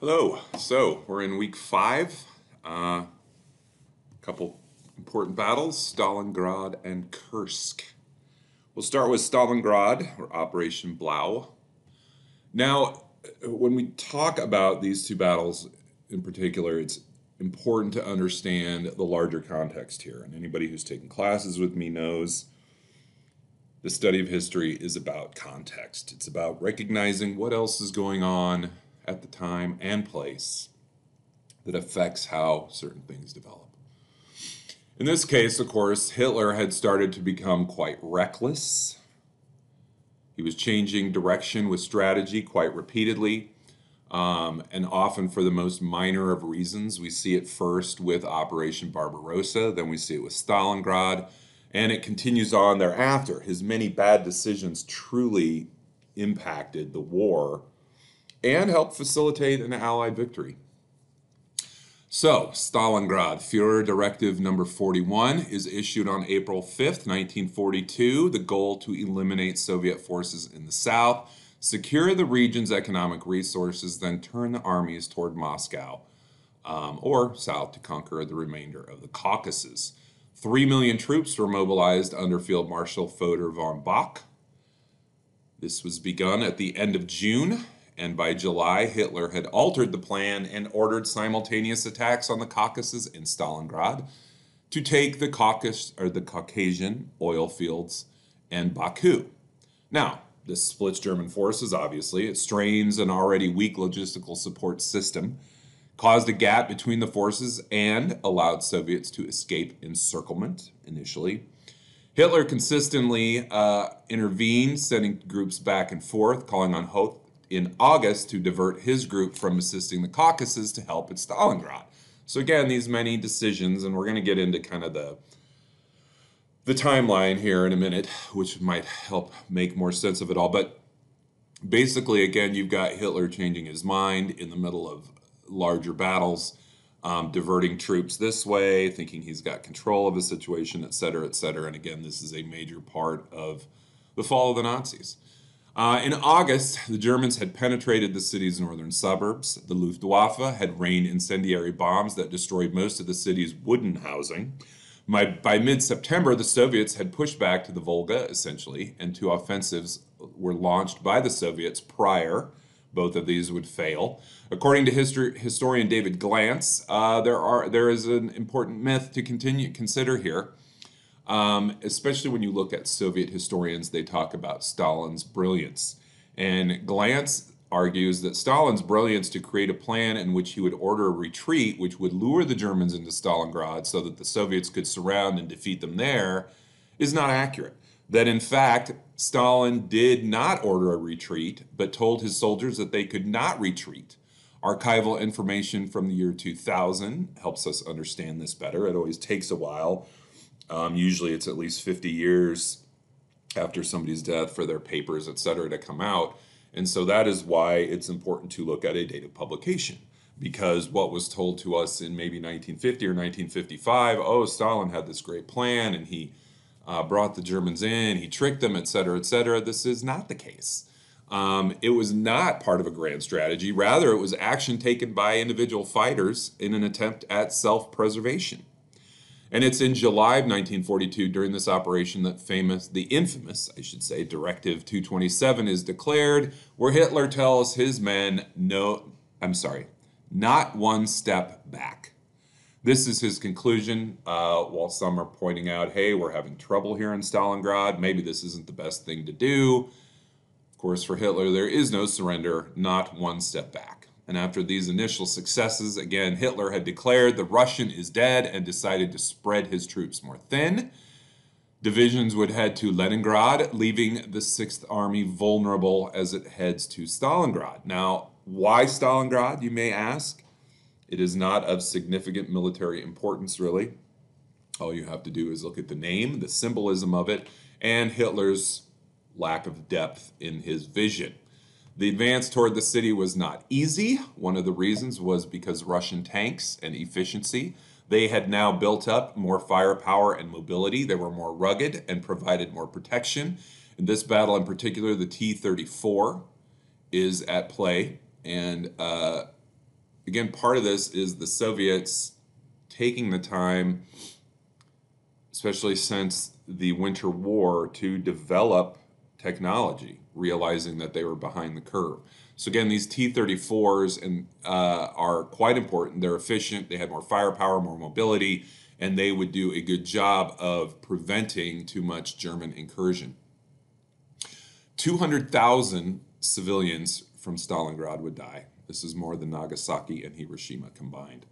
Hello. So we're in week 5. A couple important battles: Stalingrad and Kursk. We'll start with Stalingrad, or Operation Blau. Now, when we talk about these two battles in particular, it's important to understand the larger context here. And anybody who's taken classes with me knows the study of history is about context. It's about recognizing what else is going on at the time and place that affects how certain things develop. In this case, of course, Hitler had started to become quite reckless. He was changing direction with strategy quite repeatedly, and often for the most minor of reasons. We see it first with Operation Barbarossa, then we see it with Stalingrad, and it continues on thereafter. His many bad decisions truly impacted the war and helped facilitate an Allied victory. So, Stalingrad, Führer Directive number 41 is issued on April 5th, 1942. The goal to eliminate Soviet forces in the south, secure the region's economic resources, then turn the armies toward Moscow, or south to conquer the remainder of the Caucasus. 3 million troops were mobilized under Field Marshal Fodor von Bock. This was begun at the end of June, and by July, Hitler had altered the plan and ordered simultaneous attacks on the Caucasus and Stalingrad to take the Caucasian oil fields and Baku. Now, this splits German forces, obviously. It strains an already weak logistical support system, caused a gap between the forces, and allowed Soviets to escape encirclement initially. Hitler consistently intervened, sending groups back and forth, calling on Hoth in August to divert his group from assisting the Caucasus to help at Stalingrad. So again, these many decisions, and we're going to get into kind of the timeline here in a minute, which might help make more sense of it all. But basically, again, you've got Hitler changing his mind in the middle of larger battles, diverting troops this way, thinking he's got control of the situation, et cetera, et cetera. And again, this is a major part of the fall of the Nazis. In August, the Germans had penetrated the city's northern suburbs. The Luftwaffe had rained incendiary bombs that destroyed most of the city's wooden housing. By mid-September, the Soviets had pushed back to the Volga, essentially, and 2 offensives were launched by the Soviets prior. Both of these would fail. According to historian David Glantz, there is an important myth to consider here. Especially when you look at Soviet historians, they talk about Stalin's brilliance. And Glantz argues that Stalin's brilliance to create a plan in which he would order a retreat which would lure the Germans into Stalingrad so that the Soviets could surround and defeat them there is not accurate. That in fact, Stalin did not order a retreat, but told his soldiers that they could not retreat. Archival information from the year 2000 helps us understand this better. It always takes a while. Usually it's at least 50 years after somebody's death for their papers, et cetera, to come out. And so that is why it's important to look at a date of publication. Because what was told to us in maybe 1950 or 1955, oh, Stalin had this great plan and he brought the Germans in, he tricked them, et cetera, this is not the case. It was not part of a grand strategy. Rather, it was action taken by individual fighters in an attempt at self-preservation. And it's in July of 1942, during this operation, that the infamous, Directive 227 is declared, where Hitler tells his men, not one step back. This is his conclusion, while some are pointing out, hey, we're having trouble here in Stalingrad, maybe this isn't the best thing to do. Of course, for Hitler, there is no surrender, not one step back. And after these initial successes, again, Hitler had declared the Russian is dead and decided to spread his troops more thin. Divisions would head to Leningrad, leaving the 6th Army vulnerable as it heads to Stalingrad. Now, why Stalingrad, you may ask? It is not of significant military importance, really. All you have to do is look at the name, the symbolism of it, and Hitler's lack of depth in his vision. The advance toward the city was not easy. One of the reasons was because Russian tanks and efficiency. They had now built up more firepower and mobility. They were more rugged and provided more protection. In this battle in particular, the T-34 is at play, and again, part of this is the Soviets taking the time, especially since the Winter War, to develop technology, realizing that they were behind the curve. So again, these T-34s are quite important. They're efficient. They had more firepower, more mobility, and they would do a good job of preventing too much German incursion. 200,000 civilians from Stalingrad would die. This is more than Nagasaki and Hiroshima combined.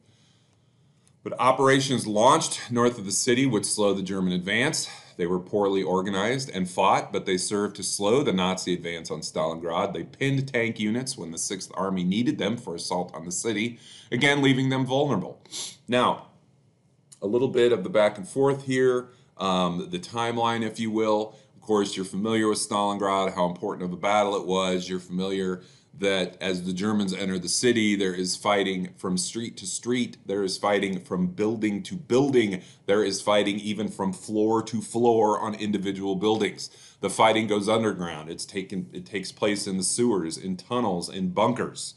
But operations launched north of the city would slow the German advance. They were poorly organized and fought, but they served to slow the Nazi advance on Stalingrad. They pinned tank units when the 6th Army needed them for assault on the city, again leaving them vulnerable. Now, a little bit of the back and forth here, the timeline, if you will. Of course, you're familiar with Stalingrad, how important of a battle it was. You're familiar that as the Germans enter the city, there is fighting from street to street. There is fighting from building to building. There is fighting even from floor to floor on individual buildings. The fighting goes underground. It takes place in the sewers, in tunnels, in bunkers.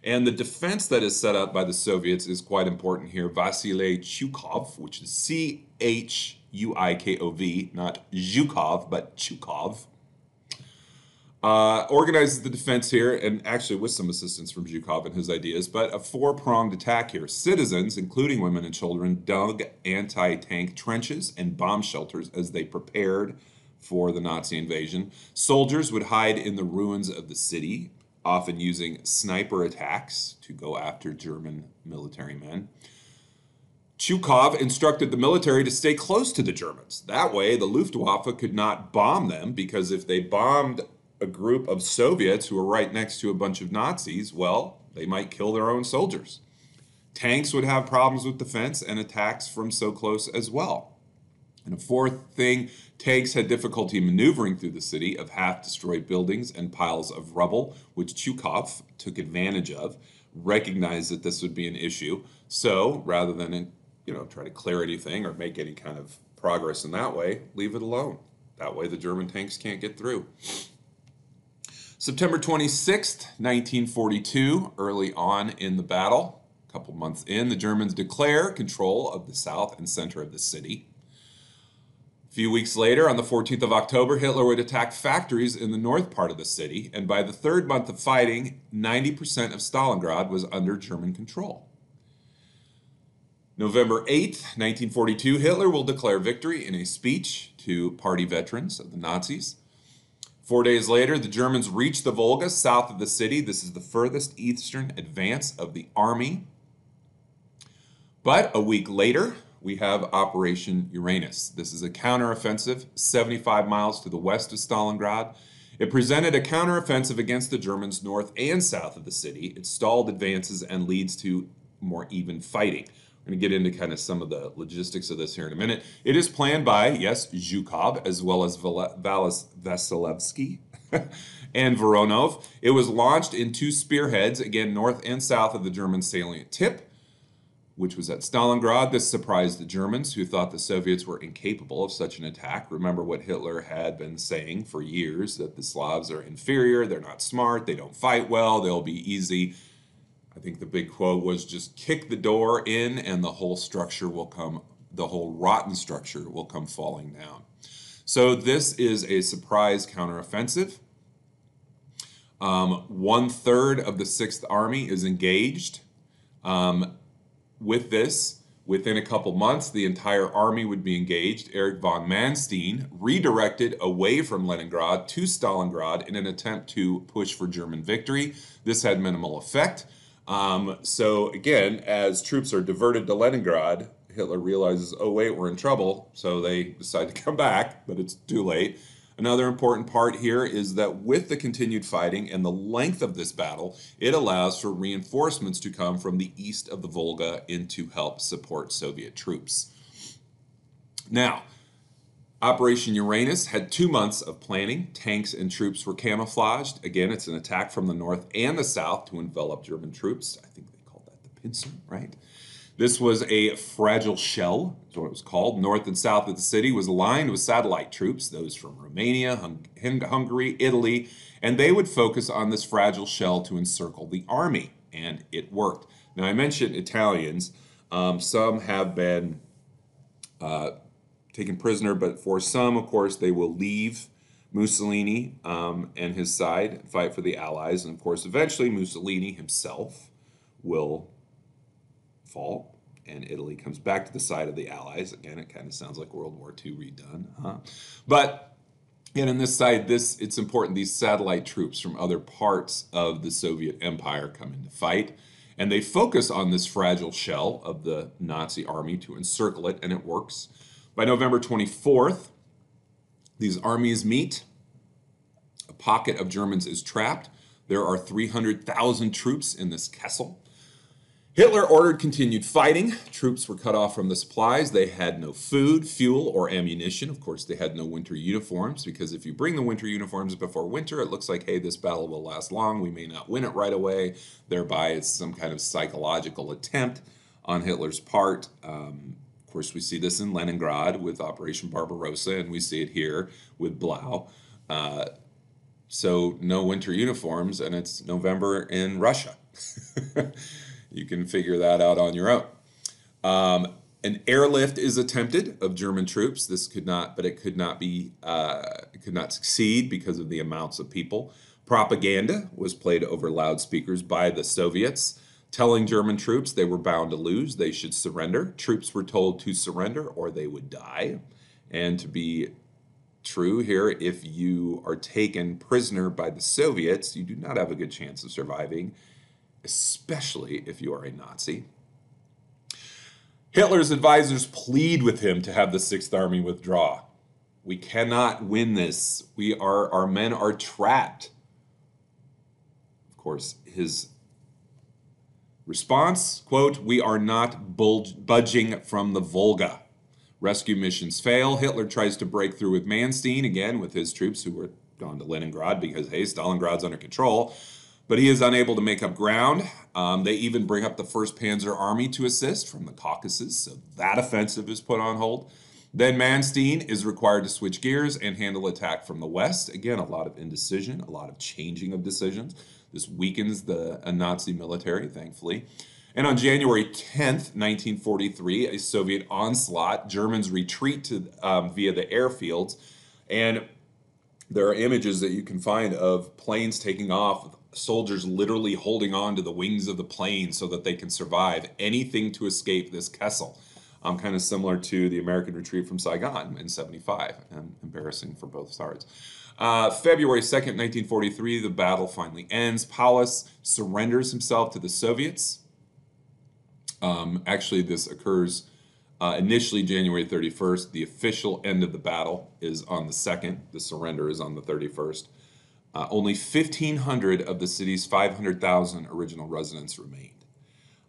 And the defense that is set up by the Soviets is quite important here. Vasily Chukov, which is Chuikov, not Zhukov, but Chukov, organizes the defense here, and actually with some assistance from Zhukov and his ideas, but a four-pronged attack here. Citizens, including women and children, dug anti-tank trenches and bomb shelters as they prepared for the Nazi invasion. Soldiers would hide in the ruins of the city, often using sniper attacks to go after German military men. Chukov instructed the military to stay close to the Germans. That way, the Luftwaffe could not bomb them, because if they bombed a group of Soviets who were right next to a bunch of Nazis, well, they might kill their own soldiers. Tanks would have problems with defense and attacks from so close as well. And a fourth thing, tanks had difficulty maneuvering through the city of half-destroyed buildings and piles of rubble, which Chukov took advantage of, recognized that this would be an issue. So rather than try to clear anything or make any kind of progress in that way, leave it alone. That way the German tanks can't get through. September 26th, 1942, early on in the battle, a couple months in, the Germans declare control of the south and center of the city. A few weeks later, on the 14th of October, Hitler would attack factories in the north part of the city, and by the third month of fighting, 90% of Stalingrad was under German control. November 8th, 1942, Hitler will declare victory in a speech to party veterans of the Nazis. 4 days later, the Germans reach the Volga south of the city. This is the furthest eastern advance of the army. But a week later, we have Operation Uranus. This is a counteroffensive 75 miles to the west of Stalingrad. It presented a counteroffensive against the Germans north and south of the city. It stalled advances and leads to more even fighting. We're going to get into kind of some of the logistics of this here in a minute. It is planned by, yes, Zhukov, as well as Vasilevsky and Voronov. It was launched in two spearheads, again, north and south of the German salient tip, which was at Stalingrad. This surprised the Germans, who thought the Soviets were incapable of such an attack. Remember what Hitler had been saying for years, that the Slavs are inferior, they're not smart, they don't fight well, they'll be easy. I think the big quote was, just kick the door in and the whole structure will come, the whole rotten structure will come falling down. So this is a surprise counteroffensive. 1/3 of the 6th Army is engaged. With this, within a couple months, the entire army would be engaged. Erich von Manstein redirected away from Leningrad to Stalingrad in an attempt to push for German victory. This had minimal effect. So again, as troops are diverted to Leningrad, Hitler realizes, oh wait, we're in trouble, so they decide to come back, but it's too late. Another important part here is that with the continued fighting and the length of this battle, it allows for reinforcements to come from the east of the Volga in to help support Soviet troops. Now, Operation Uranus had 2 months of planning. Tanks and troops were camouflaged. Again, it's an attack from the north and the south to envelop German troops. I think they called that the pincer, right? This was a fragile shell, is what it was called. North and south of the city was lined with satellite troops, those from Romania, Hungary, Italy, and they would focus on this fragile shell to encircle the army. and it worked. Now, I mentioned Italians. Some have been taken prisoner, but for some, of course, they will leave Mussolini and his side and fight for the Allies. And of course, eventually Mussolini himself will fall, and Italy comes back to the side of the Allies. Again, it kind of sounds like World War II redone, huh? But again, on this side, it's important. These satellite troops from other parts of the Soviet Empire come in to fight, and they focus on this fragile shell of the Nazi army to encircle it, and it works. By November 24th, these armies meet. A pocket of Germans is trapped. There are 300,000 troops in this castle. Hitler ordered continued fighting. Troops were cut off from the supplies. They had no food, fuel, or ammunition. Of course, they had no winter uniforms, because if you bring the winter uniforms before winter, it looks like, hey, this battle will last long. We may not win it right away. Thereby, it's some kind of psychological attempt on Hitler's part. Of course, we see this in Leningrad with Operation Barbarossa, and we see it here with Blau. So no winter uniforms, and it's November in Russia. You can figure that out on your own. An airlift is attempted of German troops. This could not, but it could not succeed because of the amounts of people. Propaganda was played over loudspeakers by the Soviets, telling German troops they were bound to lose, they should surrender. Troops were told to surrender or they would die. And to be true here, if you are taken prisoner by the Soviets, you do not have a good chance of surviving, especially if you are a Nazi. Hitler's advisors plead with him to have the Sixth Army withdraw. We cannot win this. Our men are trapped. Of course, his response, quote, "We are not budging from the Volga." Rescue missions fail. Hitler tries to break through with Manstein, again with his troops who were gone to Leningrad because, hey, Stalingrad's under control. But he is unable to make up ground. They even bring up the 1st Panzer Army to assist from the Caucasus, so that offensive is put on hold. Then Manstein is required to switch gears and handle attack from the west. Again, a lot of indecision, a lot of changing of decisions. This weakens the Nazi military, thankfully. And on January 10th, 1943, a Soviet onslaught, Germans retreat via the airfields, and there are images that you can find of planes taking off, soldiers literally holding on to the wings of the plane so that they can survive anything to escape this Kessel. Kind of similar to the American retreat from Saigon in '75, and embarrassing for both sides. February 2nd, 1943, the battle finally ends. Paulus surrenders himself to the Soviets. Actually, this occurs initially January 31st. The official end of the battle is on the 2nd. The surrender is on the 31st. Only 1,500 of the city's 500,000 original residents remained.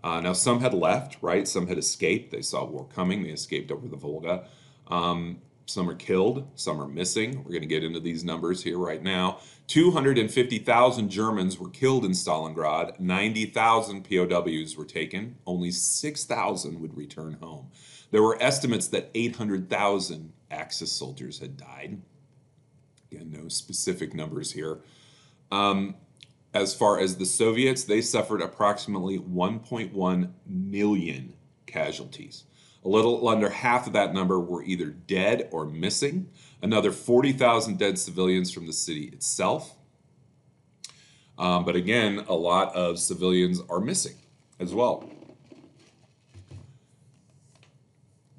Now, some had left, right? Some had escaped. They saw war coming. They escaped over the Volga. Some are killed. Some are missing. We're going to get into these numbers here right now. 250,000 Germans were killed in Stalingrad. 90,000 POWs were taken. Only 6,000 would return home. There were estimates that 800,000 Axis soldiers had died. Again, no specific numbers here. As far as the Soviets, they suffered approximately 1.1 million casualties. A little under half of that number were either dead or missing. Another 40,000 dead civilians from the city itself. But again, a lot of civilians are missing as well.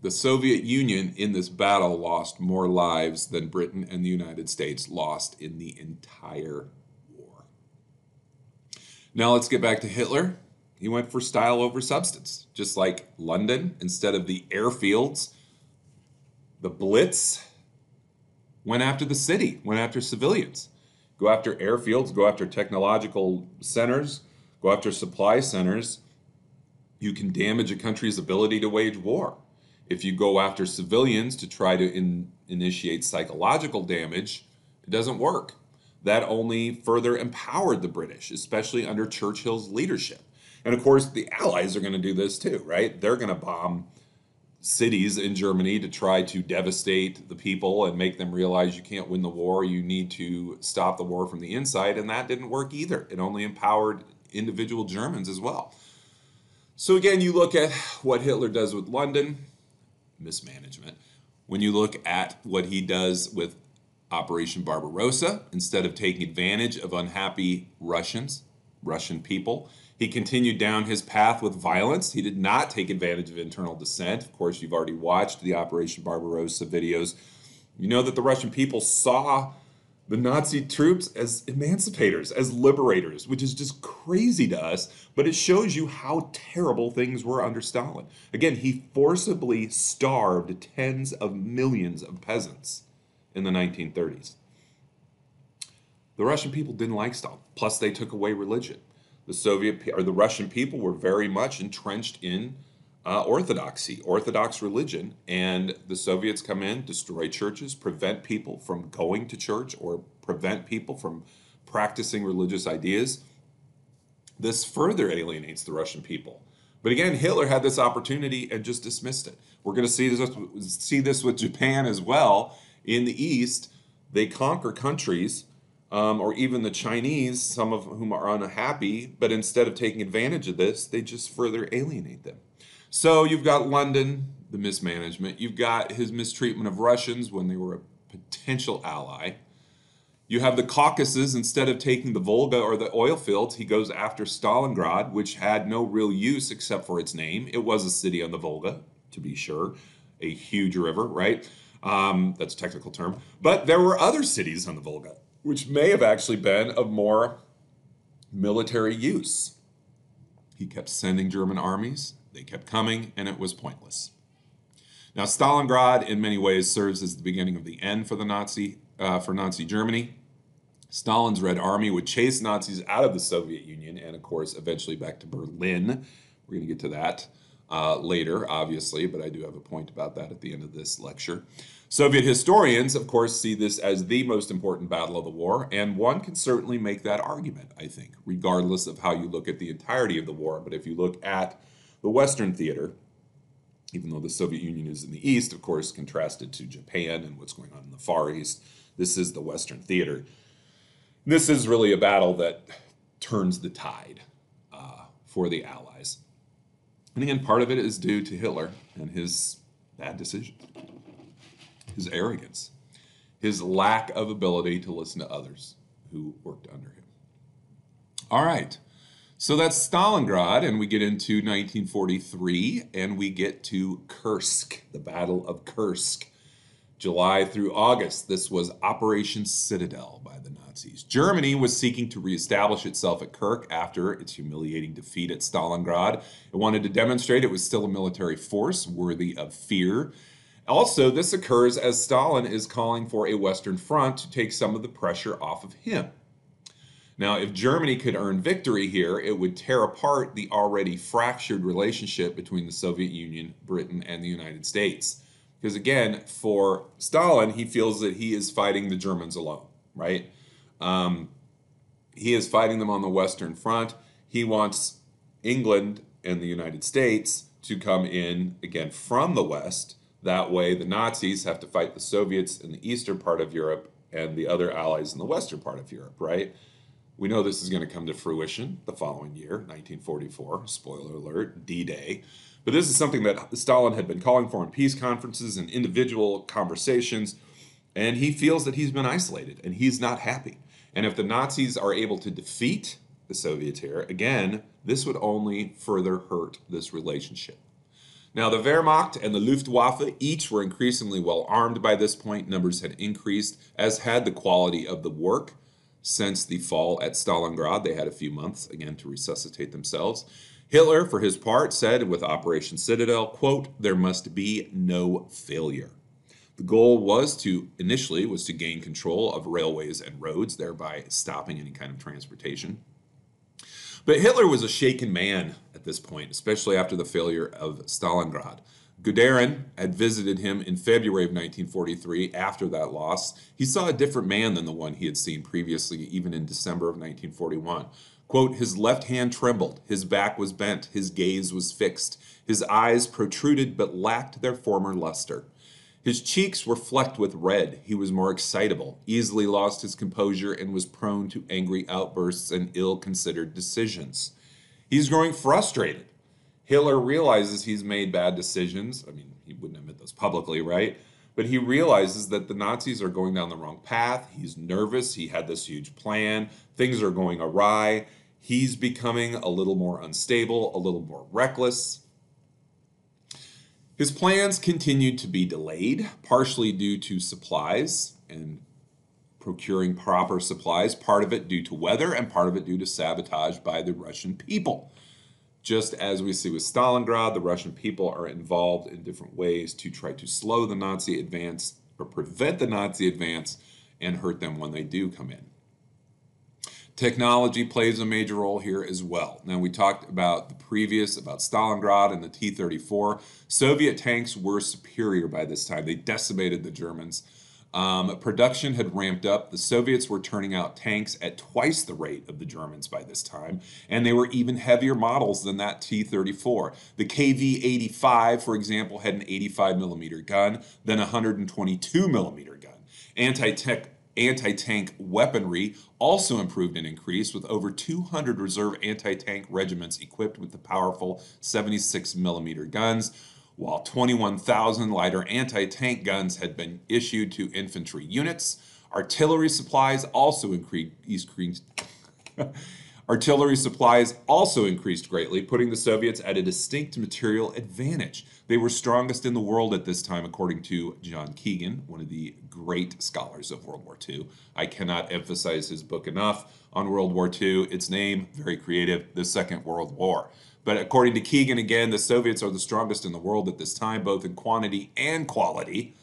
The Soviet Union in this battle lost more lives than Britain and the United States lost in the entire war. Now let's get back to Hitler. He went for style over substance. Just like London, instead of the airfields, the Blitz went after the city, went after civilians. Go after airfields, go after technological centers, go after supply centers. You can damage a country's ability to wage war. If you go after civilians to try to initiate psychological damage, it doesn't work. That only further empowered the British, especially under Churchill's leadership. And of course, the Allies are going to do this too, right? They're going to bomb cities in Germany to try to devastate the people and make them realize you can't win the war. You need to stop the war from the inside. And that didn't work either. It only empowered individual Germans as well. So again, you look at what Hitler does with London, mismanagement. When you look at what he does with Operation Barbarossa, instead of taking advantage of unhappy Russian people, he continued down his path with violence. He did not take advantage of internal dissent. Of course, you've already watched the Operation Barbarossa videos. You know that the Russian people saw the Nazi troops as emancipators, as liberators, which is just crazy to us, but it shows you how terrible things were under Stalin. Again, he forcibly starved tens of millions of peasants in the 1930s. The Russian people didn't like Stalin. Plus, they took away religion. The Russian people were very much entrenched in Orthodox religion, and the Soviets come in, destroy churches, prevent people from going to church, or prevent people from practicing religious ideas. This further alienates the Russian people. But again, Hitler had this opportunity and just dismissed it. We're going to see this with Japan as well. In the East, they conquer countries, or even the Chinese, some of whom are unhappy, but instead of taking advantage of this, they just further alienate them. So you've got London, the mismanagement. You've got his mistreatment of Russians when they were a potential ally. You have the Caucasus. Instead of taking the Volga or the oil fields, he goes after Stalingrad, which had no real use except for its name. It was a city on the Volga, to be sure, a huge river, right? That's a technical term. But there were other cities on the Volga, which may have actually been of more military use. He kept sending German armies. They kept coming, and it was pointless. Now, Stalingrad, in many ways, serves as the beginning of the end for Nazi Germany. Stalin's Red Army would chase Nazis out of the Soviet Union, and of course, eventually back to Berlin. We're going to get to that later, obviously, but I do have a point about that at the end of this lecture. Soviet historians, of course, see this as the most important battle of the war, and one can certainly make that argument, I think, regardless of how you look at the entirety of the war. But if you look at the Western theater, even though the Soviet Union is in the East, of course, contrasted to Japan and what's going on in the Far East, this is the Western theater. This is really a battle that turns the tide for the Allies. And again, part of it is due to Hitler and his bad decisions, his arrogance, his lack of ability to listen to others who worked under him. All right. So that's Stalingrad, and we get into 1943, and we get to Kursk, the Battle of Kursk. July through August, this was Operation Citadel by the Nazis. Germany was seeking to reestablish itself at Kursk after its humiliating defeat at Stalingrad. It wanted to demonstrate it was still a military force worthy of fear. Also, this occurs as Stalin is calling for a Western front to take some of the pressure off of him. Now, if Germany could earn victory here, it would tear apart the already fractured relationship between the Soviet Union, Britain, and the United States. Because again, for Stalin, he feels that he is fighting the Germans alone, right? He is fighting them on the Western Front. He wants England and the United States to come in, again, from the West. That way, the Nazis have to fight the Soviets in the eastern part of Europe and the other allies in the western part of Europe, right? We know this is going to come to fruition the following year, 1944, spoiler alert, D-Day. But this is something that Stalin had been calling for in peace conferences and individual conversations, and he feels that he's been isolated, and he's not happy. And if the Nazis are able to defeat the Soviets here, again, this would only further hurt this relationship. Now, the Wehrmacht and the Luftwaffe each were increasingly well armed by this point. Numbers had increased, as had the quality of the work. Since the fall at Stalingrad, they had a few months, again, to resuscitate themselves. Hitler, for his part, said with Operation Citadel, quote, "There must be no failure." The goal was initially to gain control of railways and roads, thereby stopping any kind of transportation. But Hitler was a shaken man at this point, especially after the failure of Stalingrad. Guderian had visited him in February of 1943 after that loss. He saw a different man than the one he had seen previously, even in December of 1941. Quote, "His left hand trembled, his back was bent, his gaze was fixed, his eyes protruded but lacked their former luster. His cheeks were flecked with red. He was more excitable, easily lost his composure, and was prone to angry outbursts and ill-considered decisions. He's growing frustrated. Hitler realizes he's made bad decisions. I mean, he wouldn't admit those publicly, right? But he realizes that the Nazis are going down the wrong path. He's nervous. He had this huge plan. Things are going awry. He's becoming a little more unstable, a little more reckless. His plans continued to be delayed, partially due to supplies and procuring proper supplies, part of it due to weather and part of it due to sabotage by the Russian people. Just as we see with Stalingrad, the Russian people are involved in different ways to try to slow the Nazi advance or prevent the Nazi advance and hurt them when they do come in. Technology plays a major role here as well. Now, we talked about about Stalingrad and the T-34. Soviet tanks were superior by this time. They decimated the Germans. Production had ramped up. The Soviets were turning out tanks at twice the rate of the Germans by this time, and they were even heavier models than that T-34. The KV-85, for example, had an 85 millimeter gun, then a 122 millimeter gun. Anti-tank weaponry also improved and increased, with over 200 reserve anti-tank regiments equipped with the powerful 76 millimeter guns, while 21,000 lighter anti-tank guns had been issued to infantry units. Artillery supplies also increased greatly, putting the Soviets at a distinct material advantage. They were strongest in the world at this time, according to John Keegan, one of the great scholars of World War II. I cannot emphasize his book enough on World War II. Its name, very creative, The Second World War. But according to Keegan, again, the Soviets are the strongest in the world at this time, both in quantity and quality.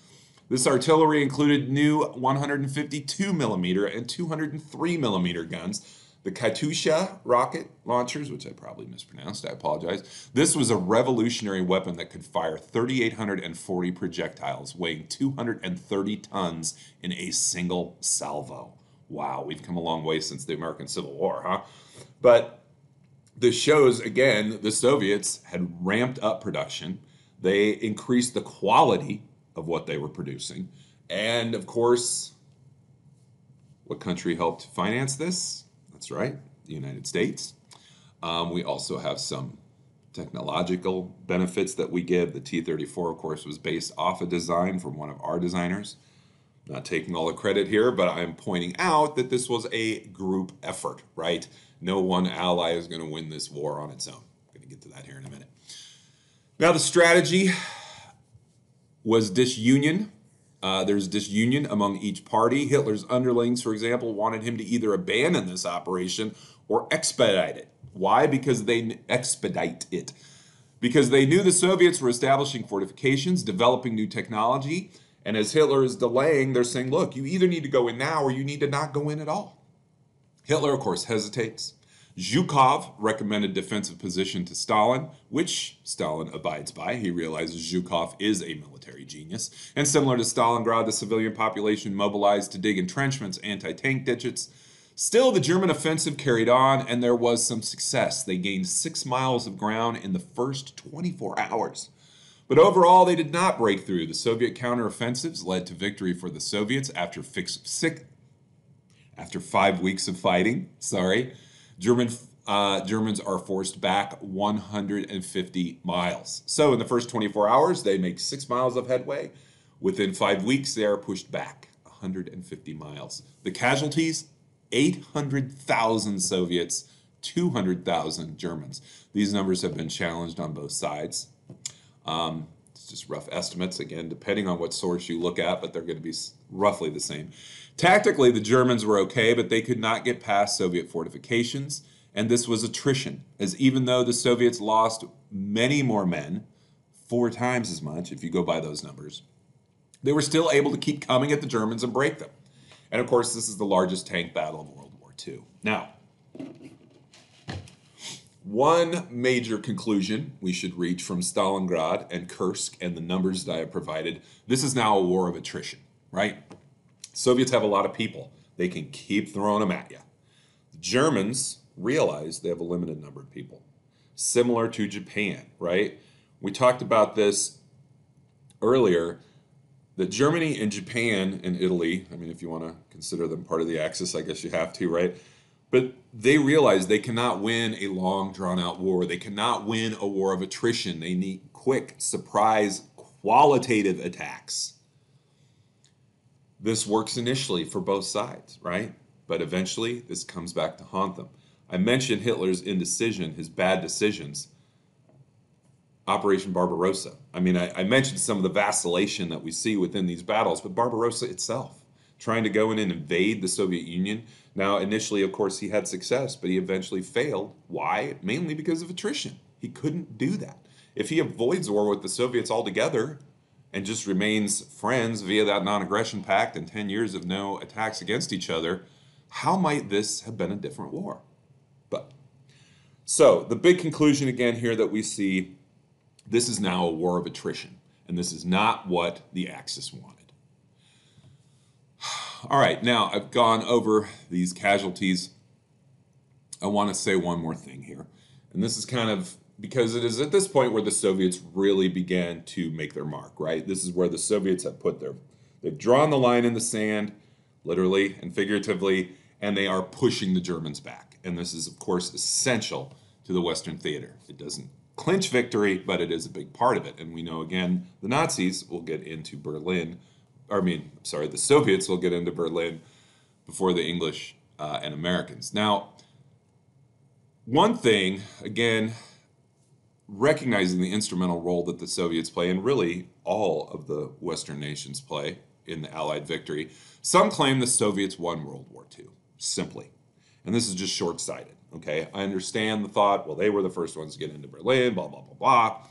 This artillery included new 152 millimeter and 203 millimeter guns, the Katyusha rocket launchers, which I probably mispronounced, I apologize. This was a revolutionary weapon that could fire 3,840 projectiles, weighing 230 tons in a single salvo. Wow, we've come a long way since the American Civil War, huh? But this shows, again, the Soviets had ramped up production. They increased the quality of what they were producing. And, of course, what country helped finance this? That's right, the United States. We also have some technological benefits that we give. The T-34, of course, was based off a design from one of our designers. Not taking all the credit here, but I'm pointing out that this was a group effort, right? No one ally is going to win this war on its own. I'm going to get to that here in a minute. Now, the strategy was disunion. There's disunion among each party. Hitler's underlings, for example, wanted him to either abandon this operation or expedite it. Why? Because they knew the Soviets were establishing fortifications, developing new technology, and as Hitler is delaying, they're saying, look, you either need to go in now or you need to not go in at all. Hitler, of course, hesitates. Zhukov recommended defensive position to Stalin, which Stalin abides by. He realizes Zhukov is a military genius. And similar to Stalingrad, the civilian population mobilized to dig entrenchments, anti-tank ditches. Still, the German offensive carried on, and there was some success. They gained 6 miles of ground in the first 24 hours. But overall, they did not break through. The Soviet counteroffensives led to victory for the Soviets after 5 weeks of fighting. Germans are forced back 150 miles. So in the first 24 hours, they make 6 miles of headway. Within 5 weeks, they are pushed back 150 miles. The casualties, 800,000 Soviets, 200,000 Germans. These numbers have been challenged on both sides. It's just rough estimates, again, depending on what source you look at, but they're going to be roughly the same. Tactically, the Germans were okay, but they could not get past Soviet fortifications, and this was attrition, as even though the Soviets lost many more men, 4 times as much, if you go by those numbers, they were still able to keep coming at the Germans and break them. And of course, this is the largest tank battle of World War II. Now, one major conclusion we should reach from Stalingrad and Kursk and the numbers that I have provided, this is now a war of attrition, right? Soviets have a lot of people. They can keep throwing them at you. The Germans realize they have a limited number of people, similar to Japan, right? We talked about this earlier. that Germany and Japan and Italy, I mean, if you want to consider them part of the Axis, I guess you have to, right? But they realize they cannot win a long, drawn out war. They cannot win a war of attrition. They need quick, surprise, qualitative attacks. This works initially for both sides, right? But eventually, this comes back to haunt them. I mentioned Hitler's indecision, his bad decisions. Operation Barbarossa. I mean, I mentioned some of the vacillation that we see within these battles, but Barbarossa itself, trying to go in and invade the Soviet Union. Now, initially, of course, he had success, but he eventually failed. Why? Mainly because of attrition. He couldn't do that. If he avoids war with the Soviets altogether and just remains friends via that non-aggression pact and 10 years of no attacks against each other, how might this have been a different war? But so the big conclusion again here that we see, this is now a war of attrition, and this is not what the Axis wanted. All right, now I've gone over these casualties. I want to say one more thing here, and this is kind of because it is at this point where the Soviets really began to make their mark, right? This is where the Soviets have they've drawn the line in the sand, literally and figuratively, and they are pushing the Germans back. And this is, of course, essential to the Western theater. It doesn't clinch victory, but it is a big part of it. And we know, again, the Nazis will get into Berlin, the Soviets will get into Berlin before the English and Americans. Now, one thing, again, recognizing the instrumental role that the Soviets play, and really all of the Western nations play in the Allied victory, some claim the Soviets won World War II, simply. And this is just short-sighted. Okay, I understand the thought, well, they were the first ones to get into Berlin, blah, blah, blah, blah.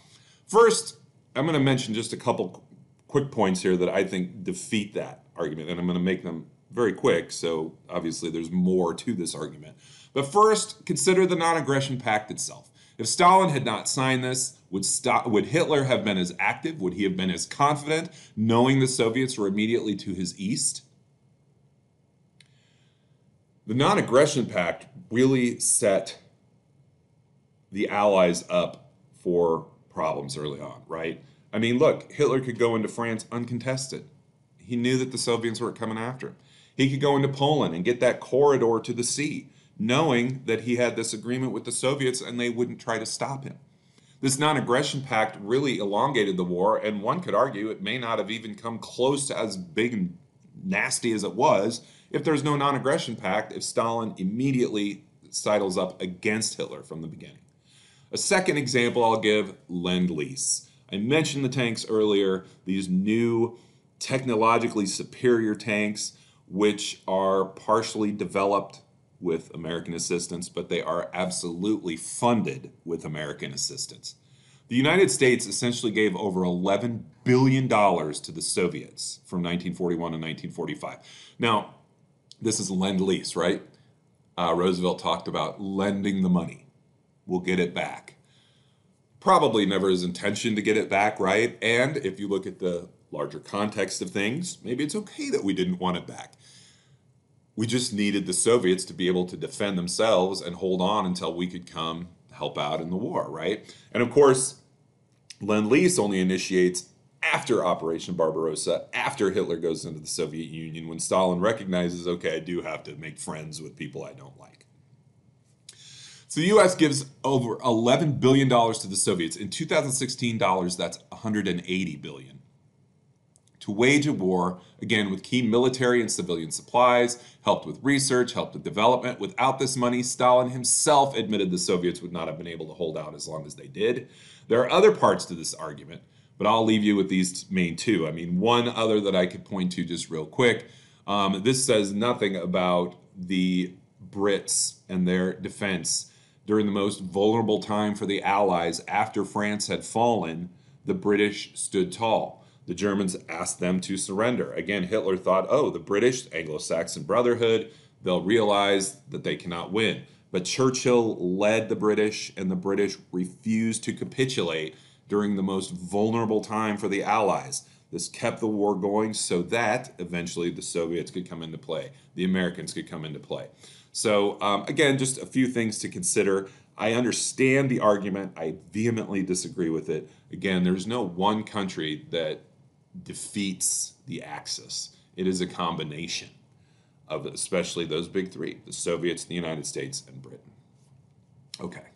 First, I'm going to mention just a couple quick points here that I think defeat that argument, and I'm going to make them very quick, so obviously there's more to this argument. But first, consider the non-aggression pact itself. If Stalin had not signed this, would Hitler have been as active? Would he have been as confident, knowing the Soviets were immediately to his east? The non-aggression pact really set the Allies up for problems early on, right? I mean, look, Hitler could go into France uncontested. He knew that the Soviets weren't coming after him. He could go into Poland and get that corridor to the sea, knowing that he had this agreement with the Soviets and they wouldn't try to stop him. This non-aggression pact really elongated the war, and one could argue it may not have even come close to as big and nasty as it was if there's no non-aggression pact, if Stalin immediately sidles up against Hitler from the beginning. A second example I'll give, Lend-Lease. I mentioned the tanks earlier, these new technologically superior tanks which are partially developed with American assistance, but they are absolutely funded with American assistance. The United States essentially gave over $11 billion to the Soviets from 1941 to 1945. Now, this is Lend-Lease, right? Roosevelt talked about lending the money. We'll get it back. Probably never his intention to get it back, right? And if you look at the larger context of things, maybe it's okay that we didn't want it back. We just needed the Soviets to be able to defend themselves and hold on until we could come help out in the war, right? And of course, Lend-Lease only initiates after Operation Barbarossa, after Hitler goes into the Soviet Union, when Stalin recognizes, okay, I do have to make friends with people I don't like. So the U.S. gives over $11 billion to the Soviets. In 2016 dollars, that's $180 billion. To wage a war, again, with key military and civilian supplies, helped with research, helped with development. Without this money, Stalin himself admitted the Soviets would not have been able to hold out as long as they did. There are other parts to this argument, but I'll leave you with these main two. I mean, one other that I could point to just real quick. This says nothing about the Brits and their defense. During the most vulnerable time for the Allies after France had fallen, the British stood tall. The Germans asked them to surrender. Again, Hitler thought, oh, the British, Anglo-Saxon Brotherhood, they'll realize that they cannot win. But Churchill led the British, and the British refused to capitulate during the most vulnerable time for the Allies. This kept the war going so that eventually the Soviets could come into play. The Americans could come into play. So again, just a few things to consider. I understand the argument. I vehemently disagree with it. Again, there's no one country that defeats the Axis. It is a combination of especially those big three, the Soviets, the United States, and Britain. Okay.